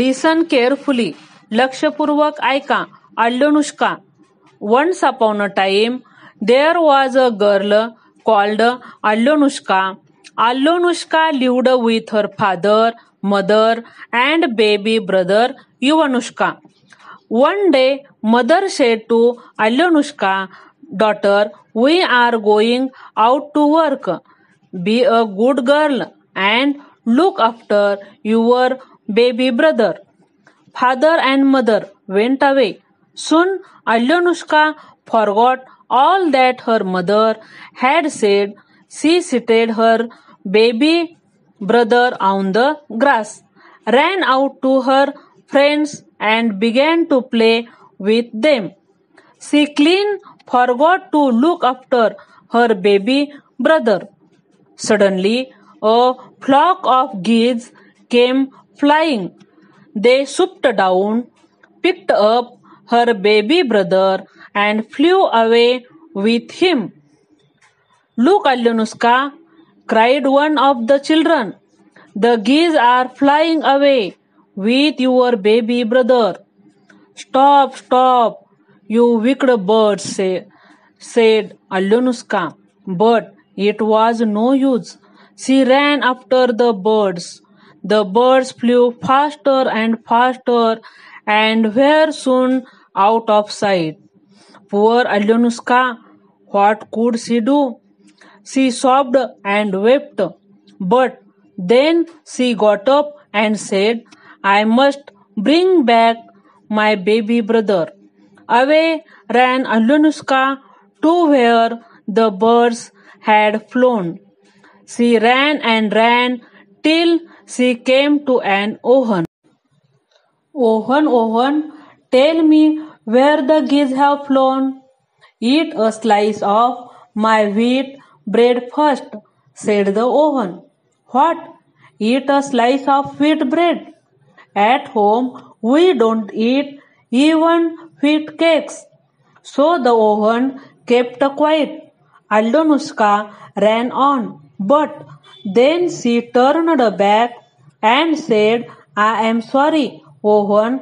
Listen carefully. लक्षपूर्वक ऐका. अल्योनुष्का. Once upon a time, there was a girl called Alyonushka. Alyonushka lived with her father, mother, and baby brother Ivanushka. One day, mother said to Alyonushka, "Daughter, we are going out to work. Be a good girl and look after your baby brother." Father and mother went away. Soon Alyonushka forgot all that her mother had said. She seated her baby brother on the grass, ran out to her friends, and began to play with them. She clean forgot to look after her baby brother. Suddenly, a flock of geese came flying. They swooped down, picked up her baby brother, and flew away with him. "Look, Alyonushka," cried one of the children. "The geese are flying away with your baby brother." "Stop, stop, you wicked birds," said Alyonushka. But it was no use. She ran after the birds. The birds flew faster and faster and were soon out of sight. Poor Alyonushka, what could she do? She sobbed and wept. But then she got up and said, "I must bring back my baby brother." Away ran Alyonushka to where the birds had flown. She ran and ran till she came to an oven. "Oven, oven, tell me where the geese have flown." "Eat a slice of my wheat bread first," said the oven. "What? Eat a slice of wheat bread? At home we don't eat even wheat cakes." So the oven kept quiet. Alyonushka ran on, but then she turned back and said, "I am sorry, oven,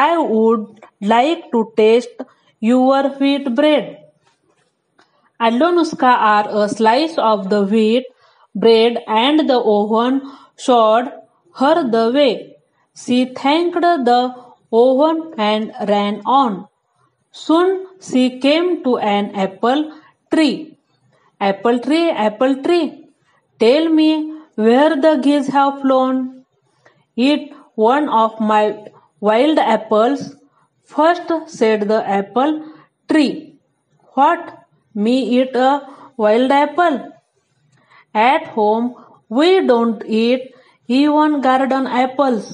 I would like to taste your wheat bread." Alyonushka ate a slice of the wheat bread and the oven showed her the way. She thanked the oven and ran on. Soon she came to an apple tree. Apple tree, tell me where the geese have flown." "Eat one of my wild apples first," said the apple tree. "What? Me eat a wild apple? At home we don't eat even garden apples."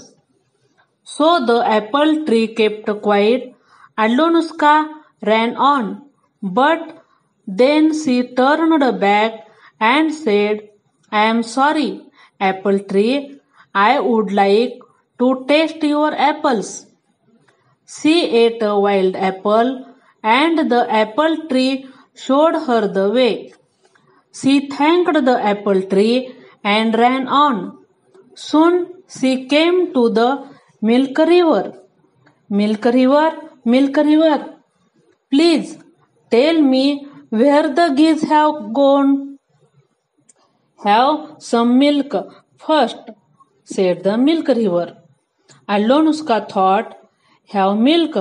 So the apple tree kept quiet. Alyonushka ran on, but then she turned back and said, "I am sorry, apple tree, I would like to taste your apples." She ate a wild apple and the apple tree showed her the way. She thanked the apple tree and ran on. Soon she came to the milk river. "Milk river, milk river, please tell me where the geese have gone." "Have some milk first," said the milk river. Alyonushka thought, "Have milk?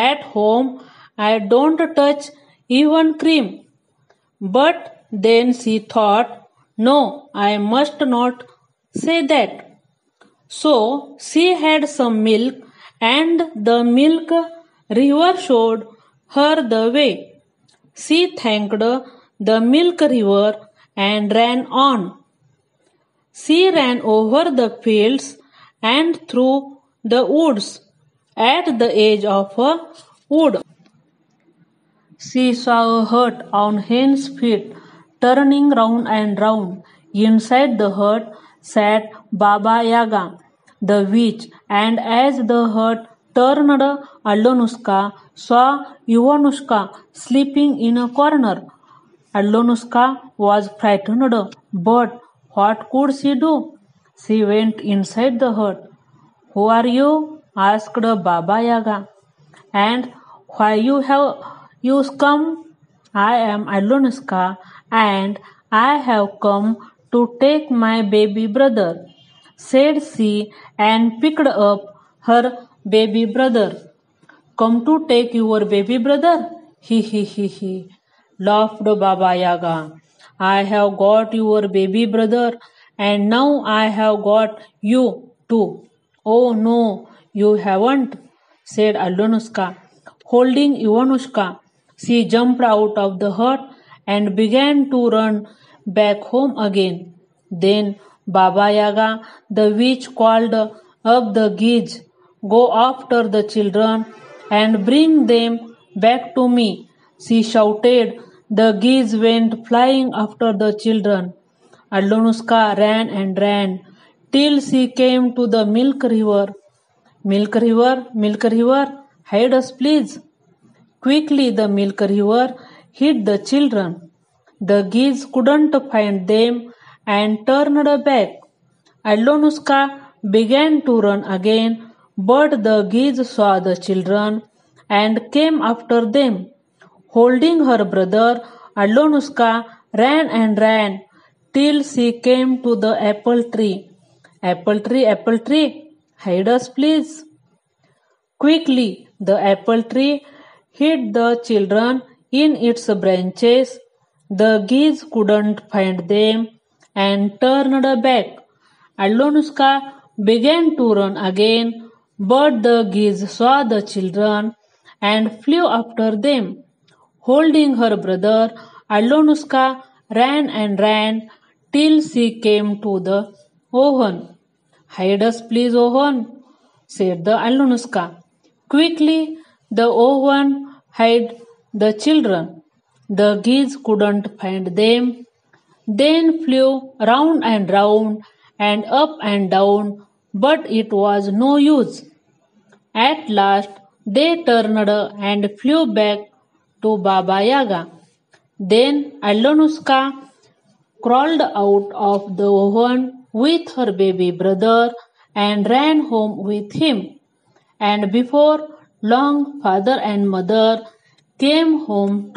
At home I don't touch even cream." But then she thought, "No, I must not say that." So she had some milk and the milk river showed her the way. She thanked the milk river and ran on. She ran over the fields and through the woods. At the edge of a wood, she saw a hut on hen's feet, turning round and round. Inside the hut sat Baba Yaga, the witch, and as the hut turned, Alyonushka saw Ivanushka sleeping in a corner. Alyonushka was frightened, but what could she do? She went inside the hut. Who are you? Asked Baba Yaga. And why you come? I am Allunuska, and I have come to take my baby brother, said she, and picked up her baby brother. Come to take your baby brother? He, laughed Baba Yaga. I have got your baby brother, and now I have got you too. Oh no, you haven't, said Allunuska. Holding Ivanushka, she jumped out of the hut and began to run back home again. Then Baba Yaga, the witch, called up the geese, "Go after the children and bring them back to me," she shouted. The geese went flying after the children. Allunuska ran and ran till she came to the Milk River. Milk River, hide us please. Quickly the Milk River hid the children. The geese couldn't find them and turned back. Allunuska began to run again, but the geese saw the children and came after them. Holding her brother, Allunuska ran and ran till she came to the apple tree. Apple tree, hide us please. Quickly the apple tree hid the children in its branches. The geese couldn't find them and turned back. Allunuska began to run again, but the geese saw the children and flew after them. Holding her brother, Allunuska ran and ran till she came to the oven. Hide us please, oven, said the Allunuska. Quickly the oven hid the children. The geese couldn't find them, then flew round and round and up and down, but it was no use. At last they turned and flew back to Baba Yaga. Then Allunuska crawled out of the oven with her baby brother and ran home with him. And before long, father and mother came home too.